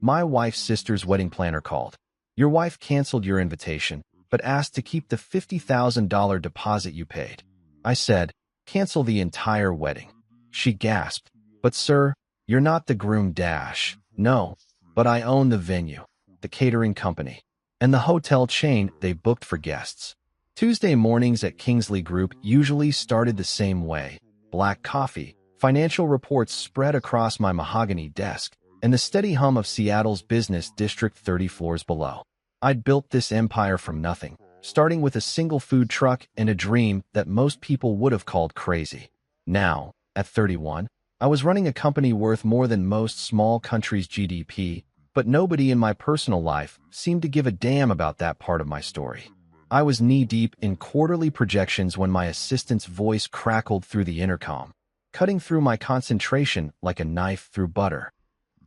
My wife's sister's wedding planner called. Your wife canceled your invitation, but asked to keep the $50,000 deposit you paid. I said, cancel the entire wedding. She gasped, but sir, you're not the groom dash. No, but I own the venue, the catering company, and the hotel chain they booked for guests. Tuesday mornings at Kingsley Group usually started the same way. Black coffee, financial reports spread across my mahogany desk, and the steady hum of Seattle's business district 30 floors below. I'd built this empire from nothing, starting with a single food truck and a dream that most people would have called crazy. Now, at 31, I was running a company worth more than most small countries' GDP, but nobody in my personal life seemed to give a damn about that part of my story. I was knee-deep in quarterly projections when my assistant's voice crackled through the intercom, cutting through my concentration like a knife through butter.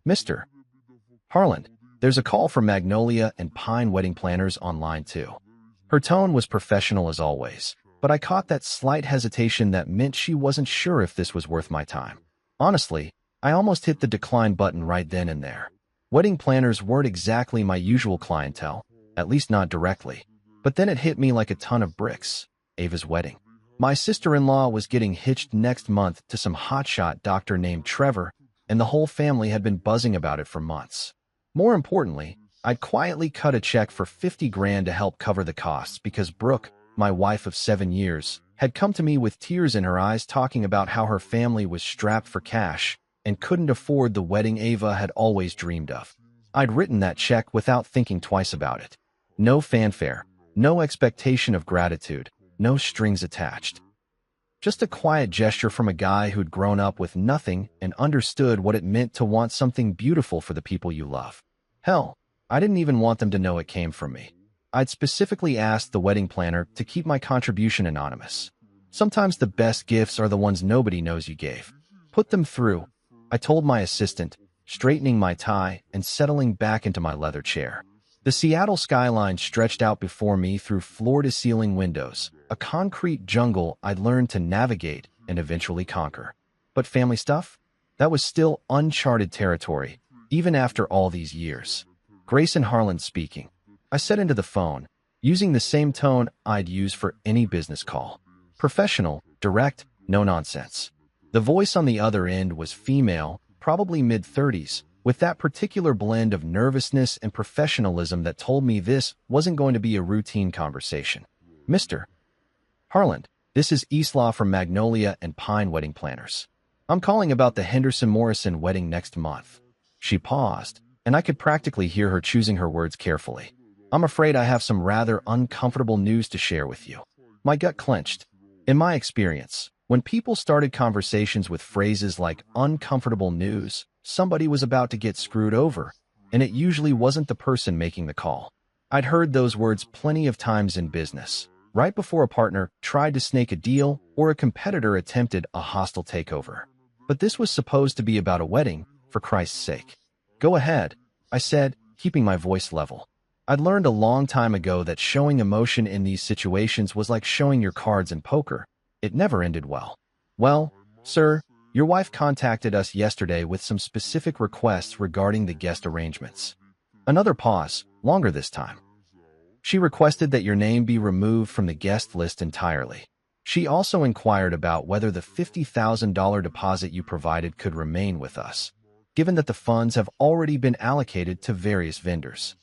Mr. Harland, there's a call from Magnolia and Pine Wedding Planners online too. Her tone was professional as always, but I caught that slight hesitation that meant she wasn't sure if this was worth my time. Honestly, I almost hit the decline button right then and there. Wedding planners weren't exactly my usual clientele, at least not directly. But then it hit me like a ton of bricks. Ava's wedding. My sister-in-law was getting hitched next month to some hotshot doctor named Trevor, and the whole family had been buzzing about it for months. More importantly, I'd quietly cut a check for $50,000 to help cover the costs because Brooke, my wife of 7 years, had come to me with tears in her eyes talking about how her family was strapped for cash and couldn't afford the wedding Ava had always dreamed of. I'd written that check without thinking twice about it. No fanfare. No expectation of gratitude, no strings attached. Just a quiet gesture from a guy who'd grown up with nothing and understood what it meant to want something beautiful for the people you love. Hell, I didn't even want them to know it came from me. I'd specifically asked the wedding planner to keep my contribution anonymous. Sometimes the best gifts are the ones nobody knows you gave. Put them through, I told my assistant, straightening my tie and settling back into my leather chair. The Seattle skyline stretched out before me through floor-to-ceiling windows, a concrete jungle I'd learned to navigate and eventually conquer. But family stuff? That was still uncharted territory, even after all these years. Grayson Harland speaking. I said into the phone, using the same tone I'd use for any business call. Professional, direct, no nonsense. The voice on the other end was female, probably mid-30s, with that particular blend of nervousness and professionalism that told me this wasn't going to be a routine conversation. Mr. Harland, this is Eastlaw from Magnolia and Pine Wedding Planners. I'm calling about the Henderson Morrison wedding next month. She paused, and I could practically hear her choosing her words carefully. I'm afraid I have some rather uncomfortable news to share with you. My gut clenched. In my experience, when people started conversations with phrases like uncomfortable news, somebody was about to get screwed over, and it usually wasn't the person making the call. I'd heard those words plenty of times in business, right before a partner tried to snake a deal or a competitor attempted a hostile takeover. But this was supposed to be about a wedding, for Christ's sake. Go ahead, I said, keeping my voice level. I'd learned a long time ago that showing emotion in these situations was like showing your cards in poker. It never ended well. Well, sir, your wife contacted us yesterday with some specific requests regarding the guest arrangements. Another pause, longer this time. She requested that your name be removed from the guest list entirely. She also inquired about whether the $50,000 deposit you provided could remain with us, given that the funds have already been allocated to various vendors.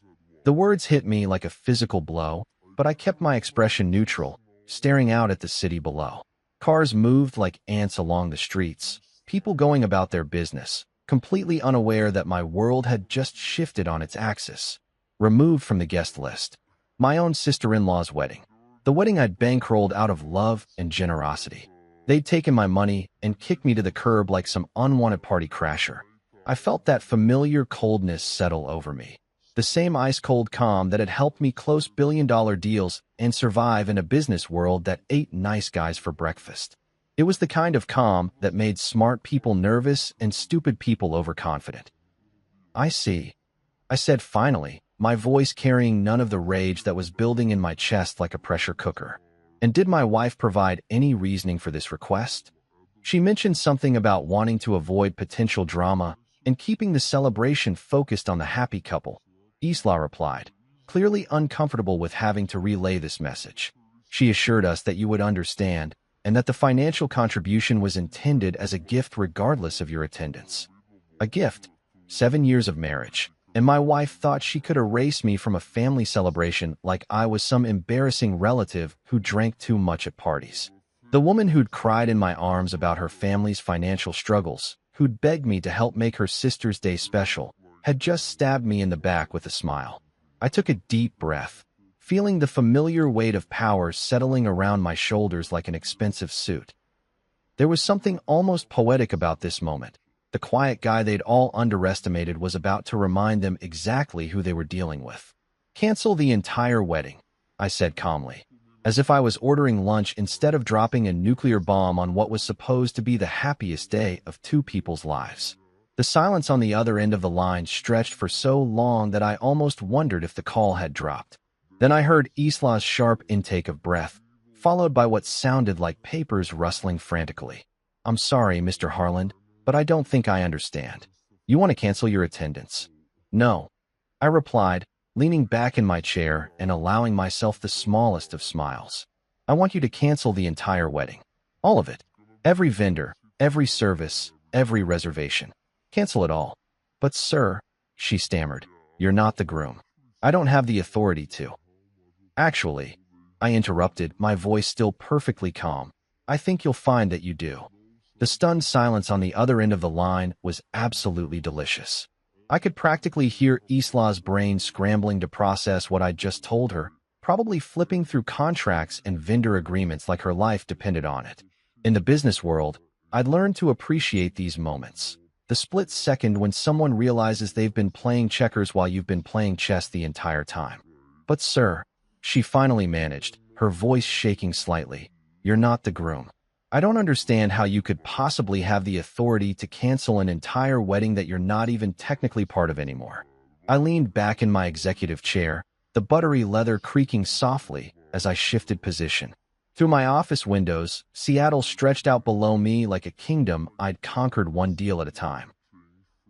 The words hit me like a physical blow, but I kept my expression neutral, staring out at the city below. Cars moved like ants along the streets, people going about their business, completely unaware that my world had just shifted on its axis. Removed from the guest list. My own sister-in-law's wedding. The wedding I'd bankrolled out of love and generosity. They'd taken my money and kicked me to the curb like some unwanted party crasher. I felt that familiar coldness settle over me. The same ice-cold calm that had helped me close billion-dollar deals and survive in a business world that ate nice guys for breakfast. It was the kind of calm that made smart people nervous and stupid people overconfident. I see, I said finally, my voice carrying none of the rage that was building in my chest like a pressure cooker. And did my wife provide any reasoning for this request? She mentioned something about wanting to avoid potential drama, and keeping the celebration focused on the happy couple. Isla replied, clearly uncomfortable with having to relay this message. She assured us that you would understand and that the financial contribution was intended as a gift regardless of your attendance. A gift? 7 years of marriage, and my wife thought she could erase me from a family celebration like I was some embarrassing relative who drank too much at parties. The woman who'd cried in my arms about her family's financial struggles, who'd begged me to help make her sister's day special, had just stabbed me in the back with a smile. I took a deep breath, feeling the familiar weight of power settling around my shoulders like an expensive suit. There was something almost poetic about this moment. The quiet guy they'd all underestimated was about to remind them exactly who they were dealing with. Cancel the entire wedding, I said calmly, as if I was ordering lunch instead of dropping a nuclear bomb on what was supposed to be the happiest day of two people's lives. The silence on the other end of the line stretched for so long that I almost wondered if the call had dropped. Then I heard Isla's sharp intake of breath, followed by what sounded like papers rustling frantically. I'm sorry, Mr. Harland, but I don't think I understand. You want to cancel your attendance? No, I replied, leaning back in my chair and allowing myself the smallest of smiles. I want you to cancel the entire wedding. All of it. Every vendor, every service, every reservation. Cancel it all. But sir, she stammered, you're not the groom. I don't have the authority to. Actually, I interrupted, my voice still perfectly calm. I think you'll find that you do. The stunned silence on the other end of the line was absolutely delicious. I could practically hear Isla's brain scrambling to process what I'd just told her, probably flipping through contracts and vendor agreements like her life depended on it. In the business world, I'd learned to appreciate these moments. The split second when someone realizes they've been playing checkers while you've been playing chess the entire time. But sir, she finally managed, her voice shaking slightly, you're not the groom. I don't understand how you could possibly have the authority to cancel an entire wedding that you're not even technically part of anymore. I leaned back in my executive chair, the buttery leather creaking softly as I shifted position. Through my office windows, Seattle stretched out below me like a kingdom I'd conquered one deal at a time.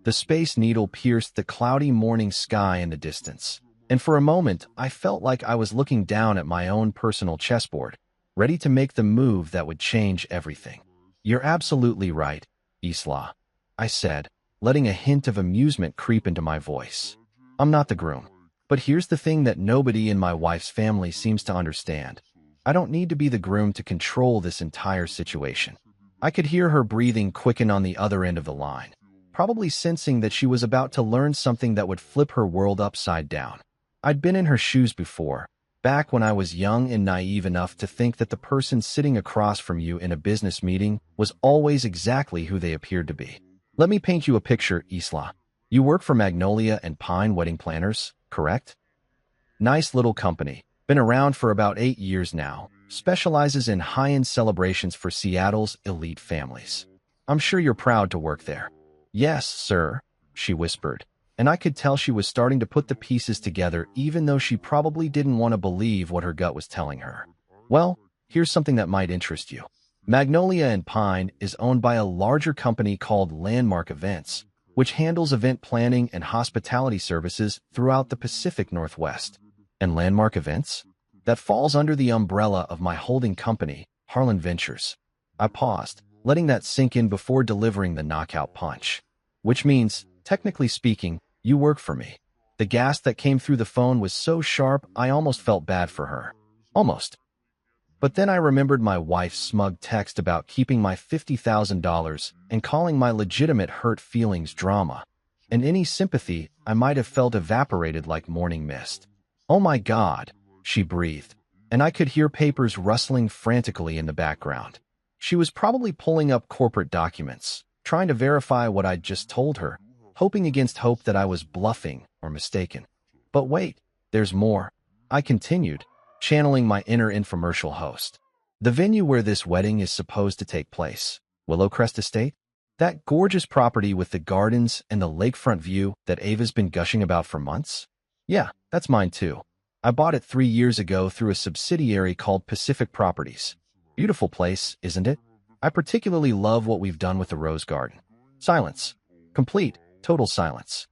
The Space Needle pierced the cloudy morning sky in the distance, and for a moment I felt like I was looking down at my own personal chessboard, ready to make the move that would change everything. You're absolutely right, Isla, I said, letting a hint of amusement creep into my voice. I'm not the groom. But here's the thing that nobody in my wife's family seems to understand. I don't need to be the groom to control this entire situation. I could hear her breathing quicken on the other end of the line, probably sensing that she was about to learn something that would flip her world upside down. I'd been in her shoes before, back when I was young and naive enough to think that the person sitting across from you in a business meeting was always exactly who they appeared to be. Let me paint you a picture, Isla. You work for Magnolia and Pine Wedding Planners, correct? Nice little company. Been around for about 8 years now. Specializes in high-end celebrations for Seattle's elite families. I'm sure you're proud to work there. Yes, sir, she whispered, and I could tell she was starting to put the pieces together even though she probably didn't want to believe what her gut was telling her. Well, here's something that might interest you. Magnolia and Pine is owned by a larger company called Landmark Events, which handles event planning and hospitality services throughout the Pacific Northwest. And Landmark Events? That falls under the umbrella of my holding company, Harland Ventures. I paused, letting that sink in before delivering the knockout punch. Which means, technically speaking, you work for me. The gasp that came through the phone was so sharp I almost felt bad for her. Almost. But then I remembered my wife's smug text about keeping my $50,000 and calling my legitimate hurt feelings drama, and any sympathy I might have felt evaporated like morning mist. Oh my God, she breathed, and I could hear papers rustling frantically in the background. She was probably pulling up corporate documents, trying to verify what I'd just told her, hoping against hope that I was bluffing or mistaken. But wait, there's more, I continued, channeling my inner infomercial host. The venue where this wedding is supposed to take place, Willowcrest Estate? That gorgeous property with the gardens and the lakefront view that Ava's been gushing about for months? Yeah, that's mine too. I bought it 3 years ago through a subsidiary called Pacific Properties. Beautiful place, isn't it? I particularly love what we've done with the rose garden. Silence. Complete. Total silence.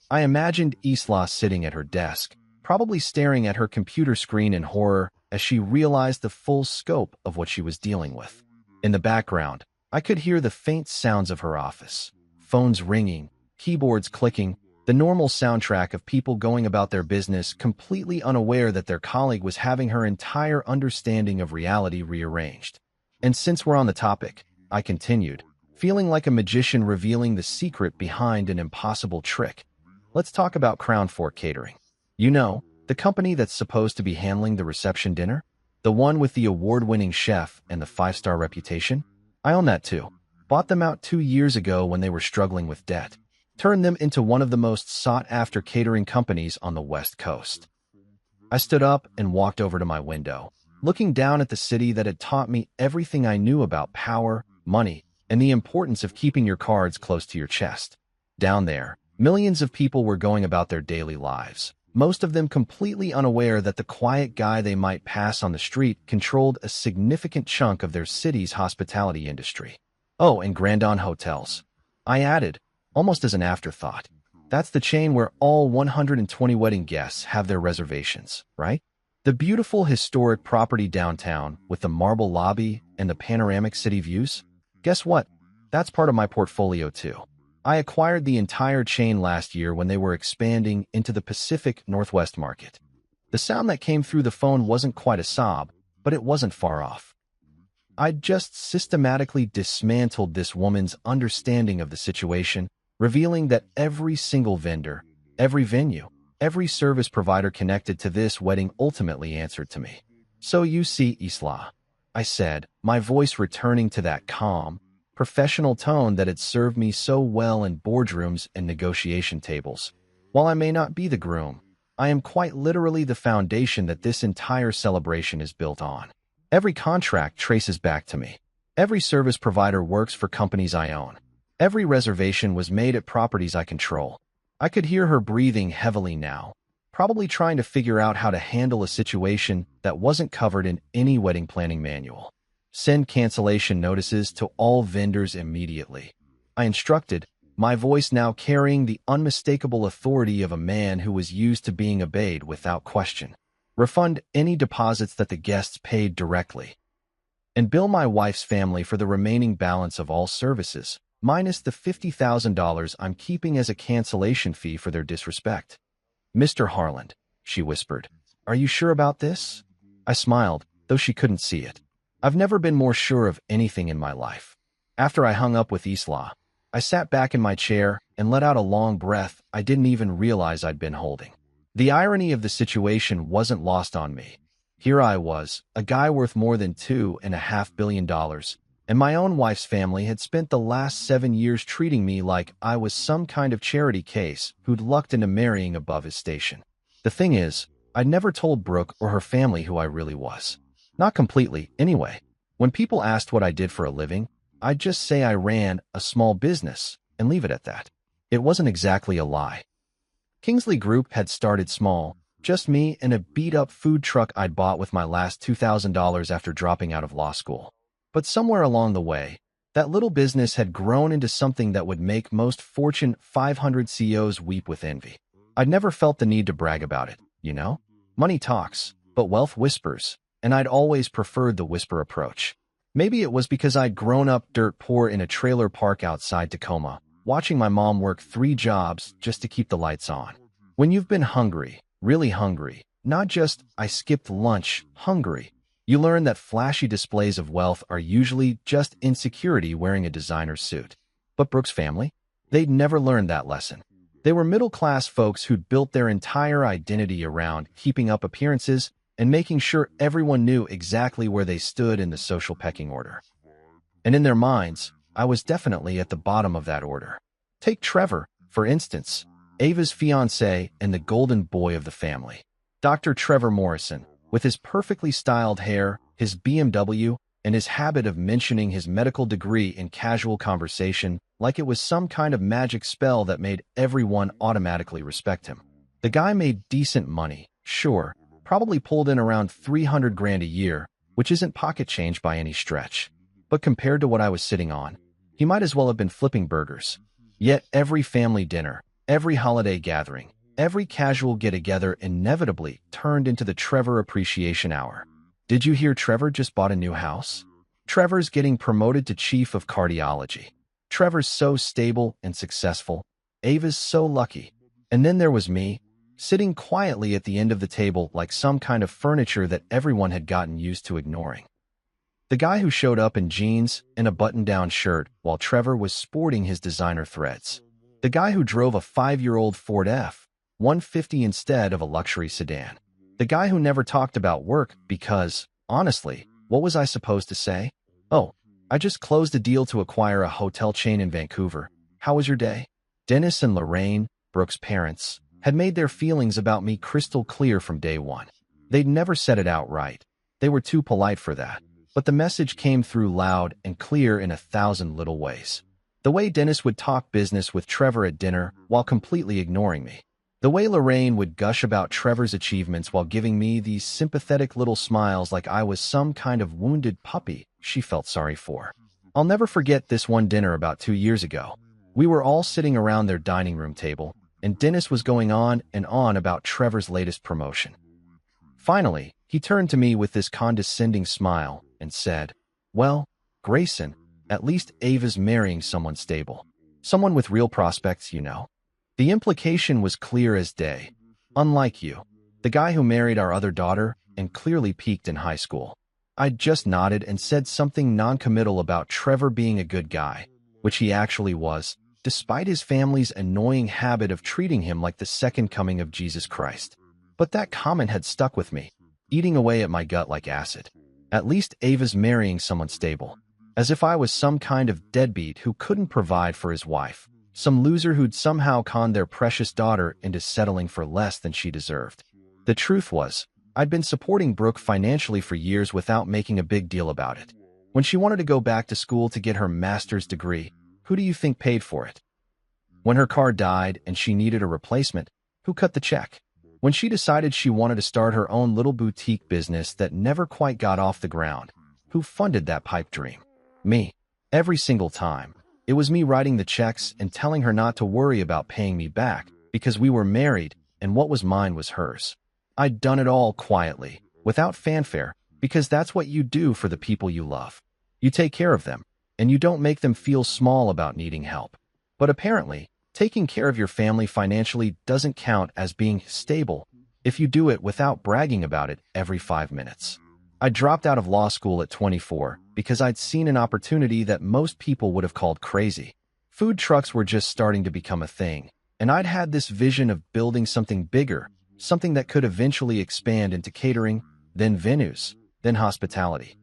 I imagined Isla sitting at her desk, probably staring at her computer screen in horror as she realized the full scope of what she was dealing with. In the background, I could hear the faint sounds of her office. Phones ringing, keyboards clicking, the normal soundtrack of people going about their business completely unaware that their colleague was having her entire understanding of reality rearranged. And since we're on the topic, I continued, feeling like a magician revealing the secret behind an impossible trick. Let's talk about Crown Fork Catering. You know, the company that's supposed to be handling the reception dinner? The one with the award-winning chef and the 5-star reputation? I own that too. Bought them out 2 years ago when they were struggling with debt. Turned them into one of the most sought-after catering companies on the West Coast. I stood up and walked over to my window, looking down at the city that had taught me everything I knew about power, money, and the importance of keeping your cards close to your chest. Down there, millions of people were going about their daily lives, most of them completely unaware that the quiet guy they might pass on the street controlled a significant chunk of their city's hospitality industry. Oh, and Grandon Hotels. I added, almost as an afterthought. That's the chain where all 120 wedding guests have their reservations, right? The beautiful historic property downtown with the marble lobby and the panoramic city views? Guess what? That's part of my portfolio too. I acquired the entire chain last year when they were expanding into the Pacific Northwest market. The sound that came through the phone wasn't quite a sob, but it wasn't far off. I'd just systematically dismantled this woman's understanding of the situation, revealing that every single vendor, every venue, every service provider connected to this wedding ultimately answered to me. So you see, Isla, I said, my voice returning to that calm, professional tone that had served me so well in boardrooms and negotiation tables. While I may not be the groom, I am quite literally the foundation that this entire celebration is built on. Every contract traces back to me. Every service provider works for companies I own. Every reservation was made at properties I control. I could hear her breathing heavily now, probably trying to figure out how to handle a situation that wasn't covered in any wedding planning manual. Send cancellation notices to all vendors immediately. I instructed, my voice now carrying the unmistakable authority of a man who was used to being obeyed without question. Refund any deposits that the guests paid directly. And bill my wife's family for the remaining balance of all services, minus the $50,000 I'm keeping as a cancellation fee for their disrespect. Mr. Harland, she whispered, are you sure about this? I smiled, though she couldn't see it. I've never been more sure of anything in my life. After I hung up with Isla, I sat back in my chair and let out a long breath I didn't even realize I'd been holding. The irony of the situation wasn't lost on me. Here I was, a guy worth more than $2.5 billion, and my own wife's family had spent the last 7 years treating me like I was some kind of charity case who'd lucked into marrying above his station. The thing is, I'd never told Brooke or her family who I really was. Not completely, anyway. When people asked what I did for a living, I'd just say I ran a small business and leave it at that. It wasn't exactly a lie. Kingsley Group had started small, just me and a beat-up food truck I'd bought with my last $2,000 after dropping out of law school. But somewhere along the way, that little business had grown into something that would make most Fortune 500 CEOs weep with envy. I'd never felt the need to brag about it, you know? Money talks, but wealth whispers, and I'd always preferred the whisper approach. Maybe it was because I'd grown up dirt poor in a trailer park outside Tacoma, watching my mom work 3 jobs just to keep the lights on. When you've been hungry, really hungry, not just I skipped lunch, hungry, you learn that flashy displays of wealth are usually just insecurity wearing a designer suit. But Brooke's family? They'd never learned that lesson. They were middle-class folks who'd built their entire identity around keeping up appearances and making sure everyone knew exactly where they stood in the social pecking order. And in their minds, I was definitely at the bottom of that order. Take Trevor, for instance, Ava's fiancé and the golden boy of the family. Dr. Trevor Morrison, with his perfectly styled hair, his BMW, and his habit of mentioning his medical degree in casual conversation like it was some kind of magic spell that made everyone automatically respect him. The guy made decent money, sure, probably pulled in around 300 grand a year, which isn't pocket change by any stretch. But compared to what I was sitting on, he might as well have been flipping burgers. Yet every family dinner, every holiday gathering, every casual get-together inevitably turned into the Trevor Appreciation Hour. Did you hear Trevor just bought a new house? Trevor's getting promoted to chief of cardiology. Trevor's so stable and successful. Ava's so lucky. And then there was me, sitting quietly at the end of the table like some kind of furniture that everyone had gotten used to ignoring. The guy who showed up in jeans and a button-down shirt while Trevor was sporting his designer threads. The guy who drove a 5-year-old Ford F-150 instead of a luxury sedan. The guy who never talked about work because, honestly, what was I supposed to say? Oh, I just closed a deal to acquire a hotel chain in Vancouver. How was your day? Dennis and Lorraine, Brooke's parents, had made their feelings about me crystal clear from day one. They'd never said it outright. They were too polite for that. But the message came through loud and clear in 1,000 little ways. The way Dennis would talk business with Trevor at dinner while completely ignoring me. The way Lorraine would gush about Trevor's achievements while giving me these sympathetic little smiles like I was some kind of wounded puppy she felt sorry for. I'll never forget this one dinner about 2 years ago. We were all sitting around their dining room table, and Dennis was going on and on about Trevor's latest promotion. Finally, he turned to me with this condescending smile and said, "Well, Grayson, at least Ava's marrying someone stable. Someone with real prospects, you know." The implication was clear as day. Unlike you, the guy who married our other daughter and clearly peaked in high school. I just nodded and said something non-committal about Trevor being a good guy, which he actually was, despite his family's annoying habit of treating him like the second coming of Jesus Christ. But that comment had stuck with me, eating away at my gut like acid. At least Ava's marrying someone stable. As if I was some kind of deadbeat who couldn't provide for his wife. Some loser who'd somehow conned their precious daughter into settling for less than she deserved. The truth was, I'd been supporting Brooke financially for years without making a big deal about it. When she wanted to go back to school to get her master's degree, who do you think paid for it? When her car died and she needed a replacement, who cut the check? When she decided she wanted to start her own little boutique business that never quite got off the ground, who funded that pipe dream? Me. Every single time. It was me writing the checks and telling her not to worry about paying me back because we were married and what was mine was hers. I'd done it all quietly, without fanfare, because that's what you do for the people you love. You take care of them, and you don't make them feel small about needing help. But apparently, taking care of your family financially doesn't count as being stable if you do it without bragging about it every 5 minutes. I dropped out of law school at 24 because I'd seen an opportunity that most people would have called crazy. Food trucks were just starting to become a thing, and I'd had this vision of building something bigger, something that could eventually expand into catering, then venues, then hospitality.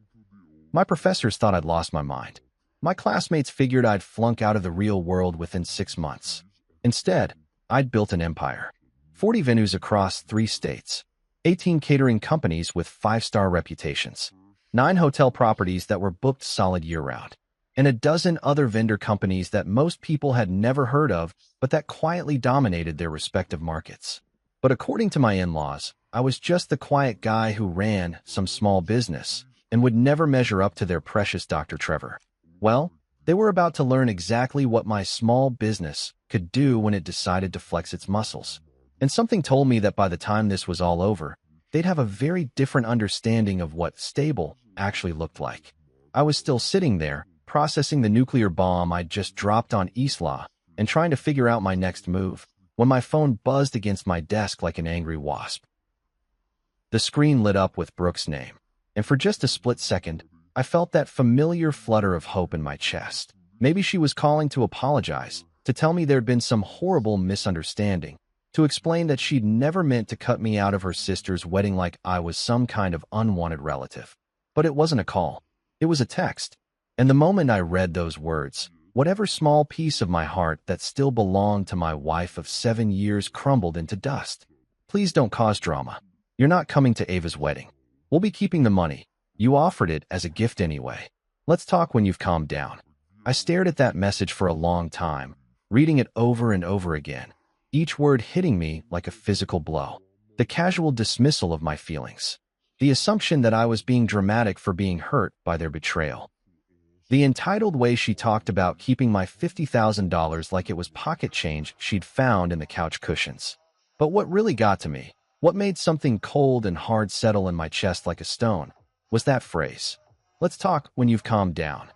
My professors thought I'd lost my mind. My classmates figured I'd flunk out of the real world within 6 months. Instead, I'd built an empire. 40 venues across 3 states. 18 catering companies with 5-star reputations, 9 hotel properties that were booked solid year-round, and a dozen other vendor companies that most people had never heard of but that quietly dominated their respective markets. But according to my in-laws, I was just the quiet guy who ran some small business and would never measure up to their precious Dr. Trevor. Well, they were about to learn exactly what my small business could do when it decided to flex its muscles. And something told me that by the time this was all over, they'd have a very different understanding of what stable actually looked like. I was still sitting there, processing the nuclear bomb I'd just dropped on Isla and trying to figure out my next move, when my phone buzzed against my desk like an angry wasp. The screen lit up with Brooke's name, and for just a split second, I felt that familiar flutter of hope in my chest. Maybe she was calling to apologize, to tell me there'd been some horrible misunderstanding, to explain that she'd never meant to cut me out of her sister's wedding like I was some kind of unwanted relative. But it wasn't a call. It was a text. And the moment I read those words, whatever small piece of my heart that still belonged to my wife of 7 years crumbled into dust. Please don't cause drama. You're not coming to Ava's wedding. We'll be keeping the money. You offered it as a gift anyway. Let's talk when you've calmed down. I stared at that message for a long time, reading it over and over again, each word hitting me like a physical blow. The casual dismissal of my feelings. The assumption that I was being dramatic for being hurt by their betrayal. The entitled way she talked about keeping my $50,000 like it was pocket change she'd found in the couch cushions. But what really got to me, what made something cold and hard settle in my chest like a stone, was that phrase. Let's talk when you've calmed down.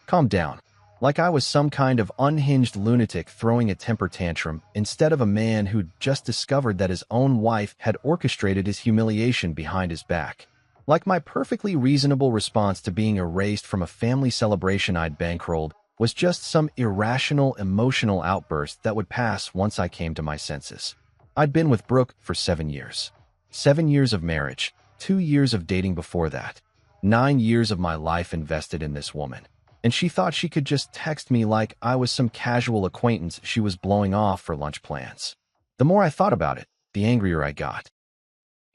Calm down. Like I was some kind of unhinged lunatic throwing a temper tantrum instead of a man who'd just discovered that his own wife had orchestrated his humiliation behind his back. Like my perfectly reasonable response to being erased from a family celebration I'd bankrolled was just some irrational emotional outburst that would pass once I came to my senses. I'd been with Brooke for 7 years. 7 years of marriage, 2 years of dating before that. 9 years of my life invested in this woman. And she thought she could just text me like I was some casual acquaintance she was blowing off for lunch plans. The more I thought about it, the angrier I got.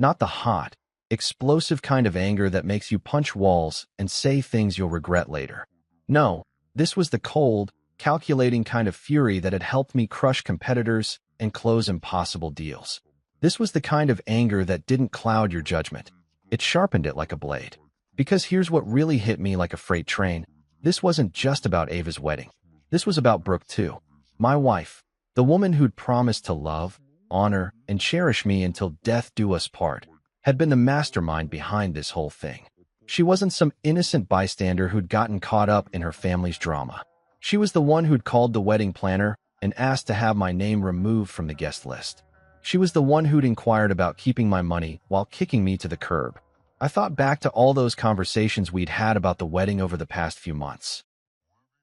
Not the hot, explosive kind of anger that makes you punch walls and say things you'll regret later. No, this was the cold, calculating kind of fury that had helped me crush competitors and close impossible deals. This was the kind of anger that didn't cloud your judgment. It sharpened it like a blade. Because here's what really hit me like a freight train. This wasn't just about Ava's wedding. This was about Brooke too. My wife, the woman who'd promised to love, honor, and cherish me until death do us part, had been the mastermind behind this whole thing. She wasn't some innocent bystander who'd gotten caught up in her family's drama. She was the one who'd called the wedding planner and asked to have my name removed from the guest list. She was the one who'd inquired about keeping my money while kicking me to the curb. I thought back to all those conversations we'd had about the wedding over the past few months.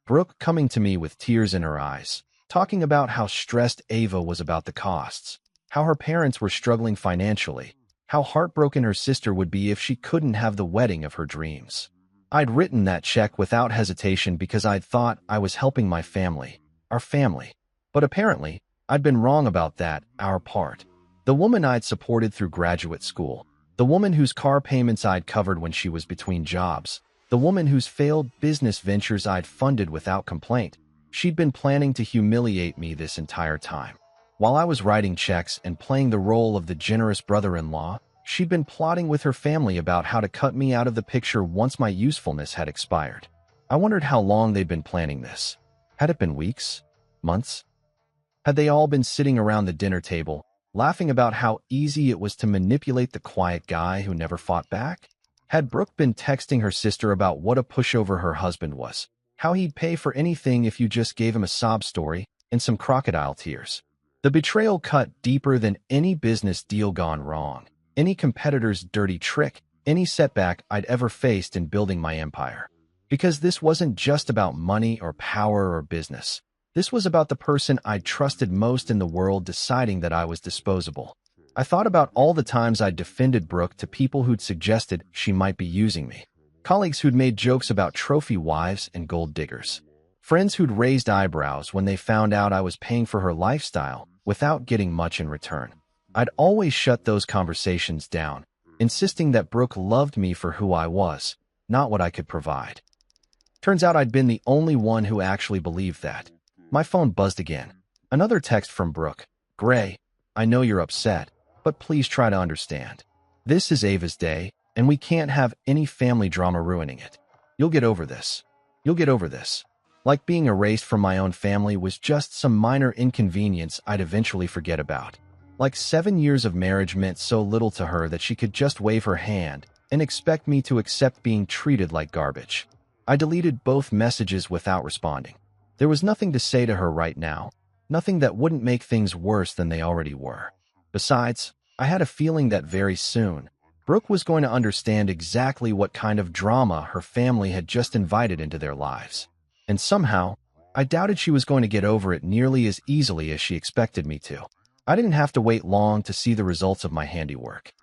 Brooke coming to me with tears in her eyes, talking about how stressed Ava was about the costs, how her parents were struggling financially, how heartbroken her sister would be if she couldn't have the wedding of her dreams. I'd written that check without hesitation because I'd thought I was helping my family, our family. But apparently, I'd been wrong about that, our part. The woman I'd supported through graduate school, the woman whose car payments I'd covered when she was between jobs, the woman whose failed business ventures I'd funded without complaint. She'd been planning to humiliate me this entire time. While I was writing checks and playing the role of the generous brother-in-law, she'd been plotting with her family about how to cut me out of the picture once my usefulness had expired. I wondered how long they'd been planning this. Had it been weeks? Months? Had they all been sitting around the dinner table, laughing about how easy it was to manipulate the quiet guy who never fought back? Had Brooke been texting her sister about what a pushover her husband was, how he'd pay for anything if you just gave him a sob story and some crocodile tears? The betrayal cut deeper than any business deal gone wrong, any competitor's dirty trick, any setback I'd ever faced in building my empire. Because this wasn't just about money or power or business. This was about the person I'd trusted most in the world deciding that I was disposable. I thought about all the times I'd defended Brooke to people who'd suggested she might be using me. Colleagues who'd made jokes about trophy wives and gold diggers. Friends who'd raised eyebrows when they found out I was paying for her lifestyle without getting much in return. I'd always shut those conversations down, insisting that Brooke loved me for who I was, not what I could provide. Turns out I'd been the only one who actually believed that. My phone buzzed again. Another text from Brooke. Gray, I know you're upset, but please try to understand. This is Ava's day, and we can't have any family drama ruining it. You'll get over this. You'll get over this. Like being erased from my own family was just some minor inconvenience I'd eventually forget about. Like 7 years of marriage meant so little to her that she could just wave her hand and expect me to accept being treated like garbage. I deleted both messages without responding. There was nothing to say to her right now, nothing that wouldn't make things worse than they already were. Besides, I had a feeling that very soon, Brooke was going to understand exactly what kind of drama her family had just invited into their lives. And somehow, I doubted she was going to get over it nearly as easily as she expected me to. I didn't have to wait long to see the results of my handiwork.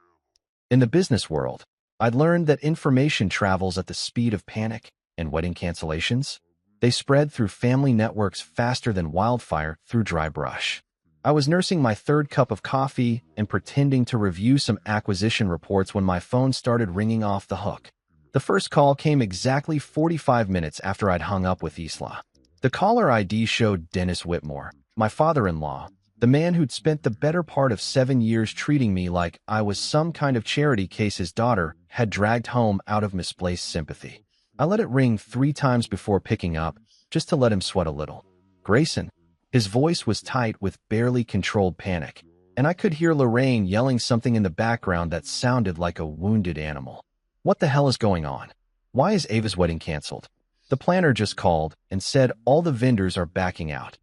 In the business world, I'd learned that information travels at the speed of panic and wedding cancellations. They spread through family networks faster than wildfire through dry brush. I was nursing my third cup of coffee and pretending to review some acquisition reports when my phone started ringing off the hook. The first call came exactly 45 minutes after I'd hung up with Isla. The caller ID showed Dennis Whitmore, my father-in-law, the man who'd spent the better part of 7 years treating me like I was some kind of charity case his daughter had dragged home out of misplaced sympathy. I let it ring 3 times before picking up, just to let him sweat a little. Grayson. His voice was tight with barely controlled panic, and I could hear Lorraine yelling something in the background that sounded like a wounded animal. What the hell is going on? Why is Ava's wedding canceled? The planner just called and said all the vendors are backing out.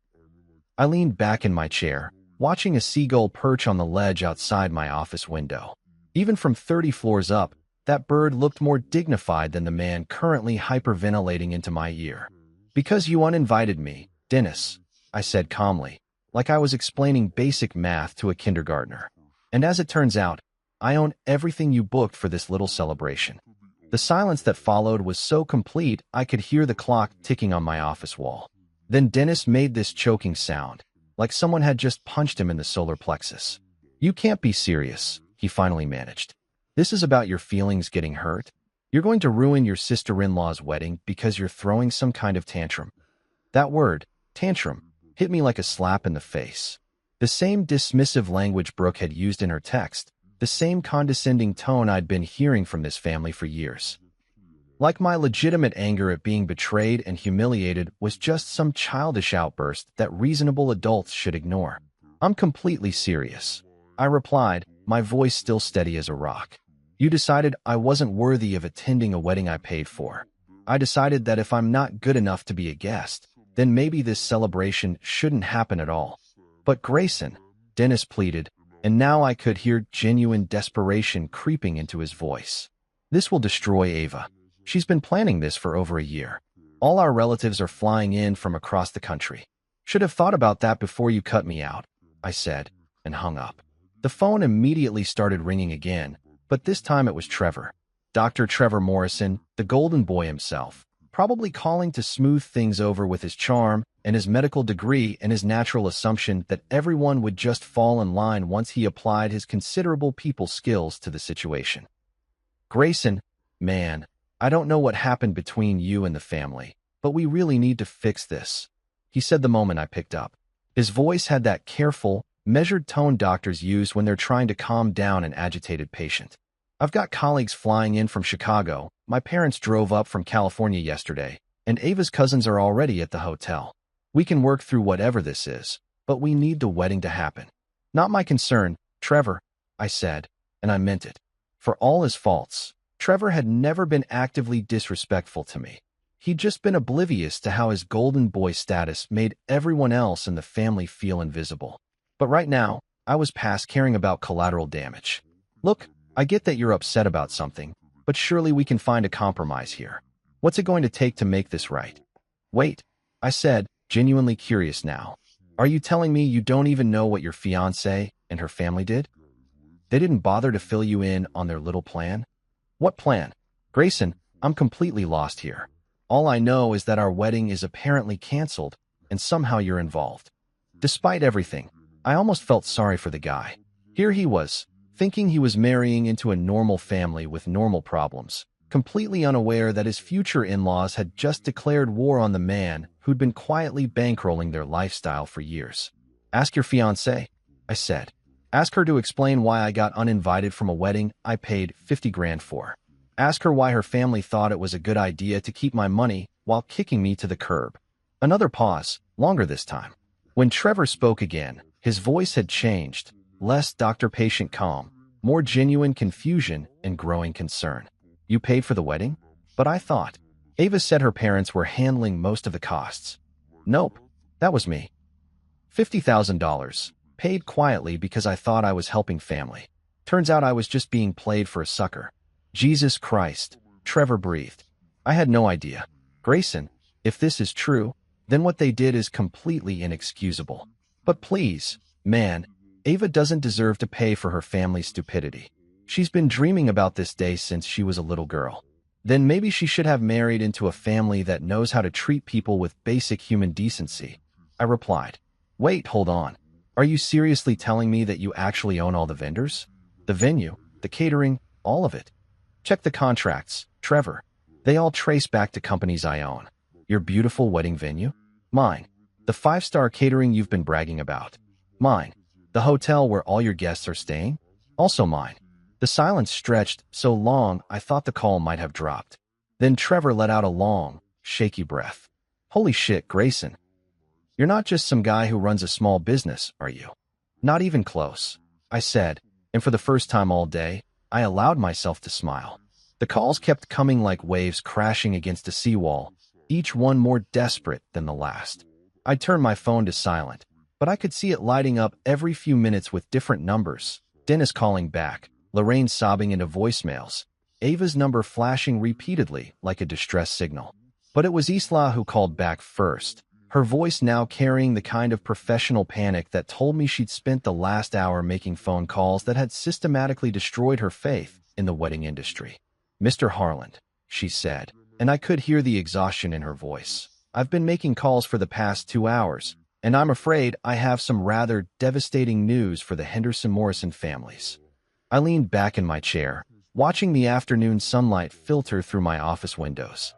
I leaned back in my chair, watching a seagull perch on the ledge outside my office window. Even from 30 floors up, that bird looked more dignified than the man currently hyperventilating into my ear. Because you uninvited me, Dennis, I said calmly, like I was explaining basic math to a kindergartner. And as it turns out, I own everything you booked for this little celebration. The silence that followed was so complete I could hear the clock ticking on my office wall. Then Dennis made this choking sound, like someone had just punched him in the solar plexus. You can't be serious, he finally managed. This is about your feelings getting hurt? You're going to ruin your sister-in-law's wedding because you're throwing some kind of tantrum. That word, tantrum, hit me like a slap in the face. The same dismissive language Brooke had used in her text, the same condescending tone I'd been hearing from this family for years. Like my legitimate anger at being betrayed and humiliated was just some childish outburst that reasonable adults should ignore. I'm completely serious, I replied, my voice still steady as a rock. You decided I wasn't worthy of attending a wedding I paid for. I decided that if I'm not good enough to be a guest, then maybe this celebration shouldn't happen at all. But Grayson, Dennis pleaded, and now I could hear genuine desperation creeping into his voice. This will destroy Ava. She's been planning this for over a year. All our relatives are flying in from across the country. Should have thought about that before you cut me out, I said, and hung up. The phone immediately started ringing again, but this time it was Trevor. Dr. Trevor Morrison, the golden boy himself, probably calling to smooth things over with his charm and his medical degree and his natural assumption that everyone would just fall in line once he applied his considerable people skills to the situation. Grayson, man, I don't know what happened between you and the family, but we really need to fix this, he said the moment I picked up. His voice had that careful, measured tone doctors use when they're trying to calm down an agitated patient. I've got colleagues flying in from Chicago, my parents drove up from California yesterday, and Ava's cousins are already at the hotel. We can work through whatever this is, but we need the wedding to happen. Not my concern, Trevor, I said, and I meant it. For all his faults, Trevor had never been actively disrespectful to me. He'd just been oblivious to how his golden boy status made everyone else in the family feel invisible. But right now, I was past caring about collateral damage. Look, I get that you're upset about something, but surely we can find a compromise here. What's it going to take to make this right? Wait, I said, genuinely curious now. Are you telling me you don't even know what your fiancée and her family did? They didn't bother to fill you in on their little plan? What plan? Grayson, I'm completely lost here. All I know is that our wedding is apparently canceled, and somehow you're involved. Despite everything, I almost felt sorry for the guy. Here he was, thinking he was marrying into a normal family with normal problems, completely unaware that his future in-laws had just declared war on the man who'd been quietly bankrolling their lifestyle for years. Ask your fiancée, I said. Ask her to explain why I got uninvited from a wedding I paid 50 grand for. Ask her why her family thought it was a good idea to keep my money while kicking me to the curb. Another pause, longer this time. When Trevor spoke again, his voice had changed, less doctor-patient calm, more genuine confusion and growing concern. You paid for the wedding? But I thought. Ava said her parents were handling most of the costs. Nope, that was me. $50,000, paid quietly because I thought I was helping family. Turns out I was just being played for a sucker. Jesus Christ, Trevor breathed. I had no idea. Grayson, if this is true, then what they did is completely inexcusable. But please, man, Ava doesn't deserve to pay for her family's stupidity. She's been dreaming about this day since she was a little girl. Then maybe she should have married into a family that knows how to treat people with basic human decency. I replied. Wait, hold on. Are you seriously telling me that you actually own all the vendors? The venue, the catering, all of it? Check the contracts, Trevor. They all trace back to companies I own. Your beautiful wedding venue? Mine. The 5-star catering you've been bragging about? Mine. The hotel where all your guests are staying? Also mine. The silence stretched so long I thought the call might have dropped. Then Trevor let out a long, shaky breath. Holy shit, Grayson. You're not just some guy who runs a small business, are you? Not even close, I said, and for the first time all day, I allowed myself to smile. The calls kept coming like waves crashing against a seawall, each one more desperate than the last. I turned my phone to silent, but I could see it lighting up every few minutes with different numbers. Dennis calling back, Lorraine sobbing into voicemails, Ava's number flashing repeatedly like a distress signal. But it was Isla who called back first, her voice now carrying the kind of professional panic that told me she'd spent the last hour making phone calls that had systematically destroyed her faith in the wedding industry. Mr. Harland, she said, and I could hear the exhaustion in her voice. I've been making calls for the past 2 hours, and I'm afraid I have some rather devastating news for the Henderson-Morrison families. I leaned back in my chair, watching the afternoon sunlight filter through my office windows.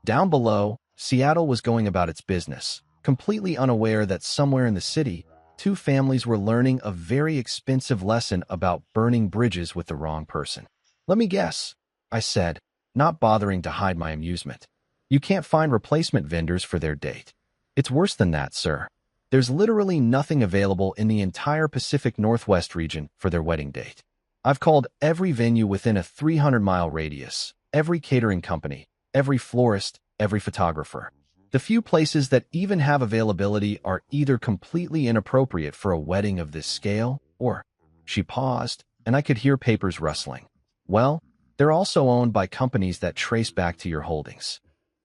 Down below, Seattle was going about its business, completely unaware that somewhere in the city, 2 families were learning a very expensive lesson about burning bridges with the wrong person. Let me guess, I said, not bothering to hide my amusement. You can't find replacement vendors for their date. It's worse than that, sir. There's literally nothing available in the entire Pacific Northwest region for their wedding date. I've called every venue within a 300-mile radius, every catering company, every florist, every photographer. The few places that even have availability are either completely inappropriate for a wedding of this scale, or— She paused, and I could hear papers rustling. Well, they're also owned by companies that trace back to your holdings.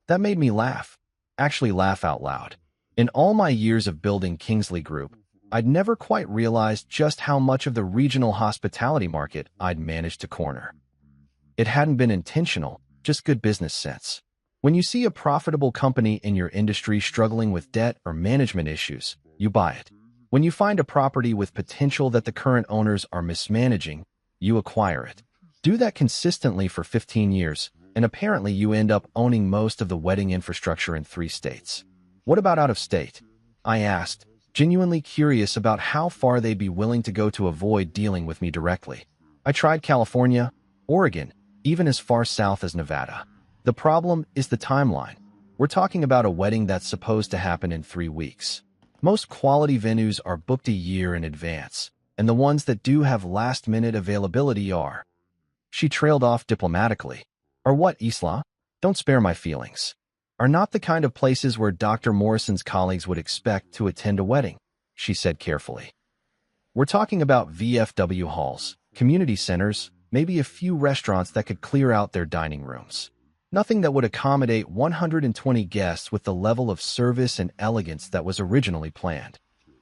That made me laugh. Actually laugh out loud. In all my years of building Kingsley Group, I'd never quite realized just how much of the regional hospitality market I'd managed to corner. It hadn't been intentional, just good business sense. When you see a profitable company in your industry struggling with debt or management issues, you buy it. When you find a property with potential that the current owners are mismanaging, you acquire it. Do that consistently for 15 years, and apparently you end up owning most of the wedding infrastructure in 3 states. What about out of state? I asked, genuinely curious about how far they'd be willing to go to avoid dealing with me directly. I tried California, Oregon, even as far south as Nevada. The problem is the timeline. We're talking about a wedding that's supposed to happen in 3 weeks. Most quality venues are booked a year in advance, and the ones that do have last-minute availability are— She trailed off diplomatically. Are what, Isla? Don't spare my feelings. Are not the kind of places where Dr. Morrison's colleagues would expect to attend a wedding, she said carefully. We're talking about VFW halls, community centers, maybe a few restaurants that could clear out their dining rooms. Nothing that would accommodate 120 guests with the level of service and elegance that was originally planned.